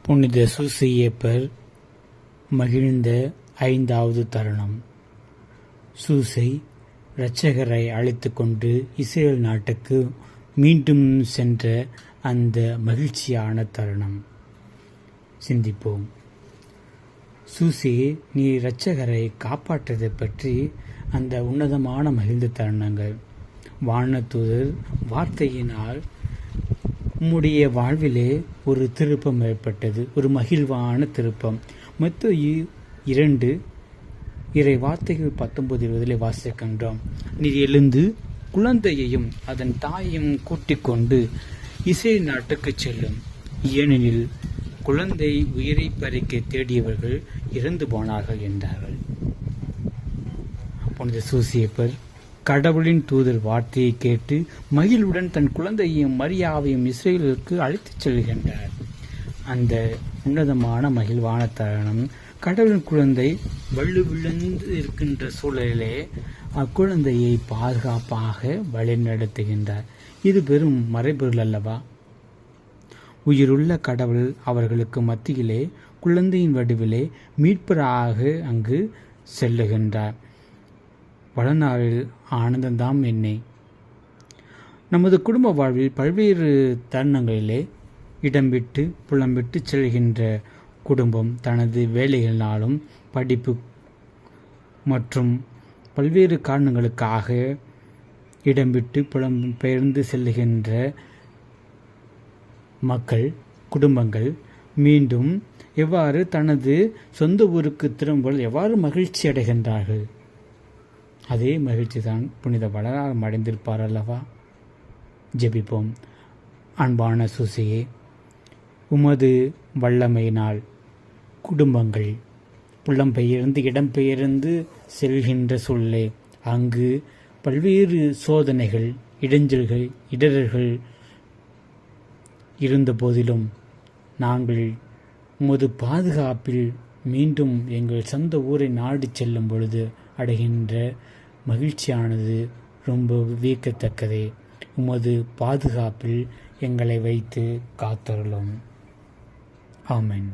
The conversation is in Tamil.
புனித சூசையப்பர் மகிழ்ந்த 5வது தருணம். சூசை இரட்சகரை அழைத்து கொண்டு இஸ்ரேல் நாட்டுக்கு மீண்டும் சென்ற அந்த மகிழ்ச்சியான தருணம். சிந்திப்போம். சூசே, நீ இரட்சகரை காப்பாற்றதை பற்றி அந்த உன்னதமான மகிழ்ந்த தருணங்கள். வானதூதர் வார்த்தையினால் உம்முடைய வாழ்விலே ஒரு திருப்பம் ஏற்பட்டது, ஒரு மகிழ்வான திருப்பம். மத்தேயு 2 இறை வார்த்தைகள் 19-20 வாசிக்கின்றோம். நீ எழுந்து குழந்தையையும் அதன் தாயையும் கூட்டிக் கொண்டு இஸ்ரேல் நாட்டுக்கு செல்லும், ஏனெனில் குழந்தை உயிரை பறிக்க தேடியவர்கள் இறந்து போனார்கள் என்றார்கள். புனித சூசையப்பர் கடவுளின் தூதர் வார்த்தையை கேட்டு மகிழ்வுடன் தன் குழந்தையையும் மரியாவையும் இஸ்ரேலுக்கு அழைத்துச் செல்கின்றார். அந்த உன்னதமான மகிழ்வான தருணம். கடவுளின் குழந்தை வலுவிழந்து இருக்கின்ற சூழலிலே அக்குழந்தையை பாதுகாப்பாக வழிநடத்துகின்றார். இது பெரும் மறைபொருள் அல்லவா? உயிருள்ள கடவுள் அவர்களுக்கு மத்தியிலே குழந்தையின் வடிவிலே மீட்பராக அங்கு செல்லுகின்றார். வளநாளில் ஆனந்தந்தாம் என்னை. நமது குடும்ப வாழ்வில் பல்வேறு தருணங்களிலே இடம்பிட்டு புலம்பிட்டு செல்கின்ற குடும்பம் தனது வேலைகளினாலும் படிப்பு மற்றும் பல்வேறு காரணங்களுக்காக இடம்பிட்டு புலம்பெயர்ந்து செல்லுகின்ற மக்கள் குடும்பங்கள் மீண்டும் எவ்வாறு தனது சொந்த ஊருக்கு திரும்ப எவ்வாறு மகிழ்ச்சி அடைகின்றார்கள்? அதே மகிழ்ச்சி தான் புனித வளனாரும் அடைந்திருப்பார் அல்லவா? ஜெபிப்போம். அன்பான சூசையே, உமது வல்லமையினால் குடும்பங்கள் புலம்பெயர்ந்து இடம்பெயர்ந்து செல்கின்ற சூழலே அங்கு பல்வேறு சோதனைகள், இடைஞ்சல்கள், இடர்கள் இருந்த போதிலும் நாங்கள் உமது பாதுகாப்பில் மீண்டும் எங்கள் சொந்த ஊரை நாடி செல்லும் பொழுது அடைகின்ற மகிழ்ச்சியானது ரொம்ப வியக்கத்தக்கதே. உமது பாதுகாப்பில் எங்களை வைத்து காத்தருளும். ஆமென்.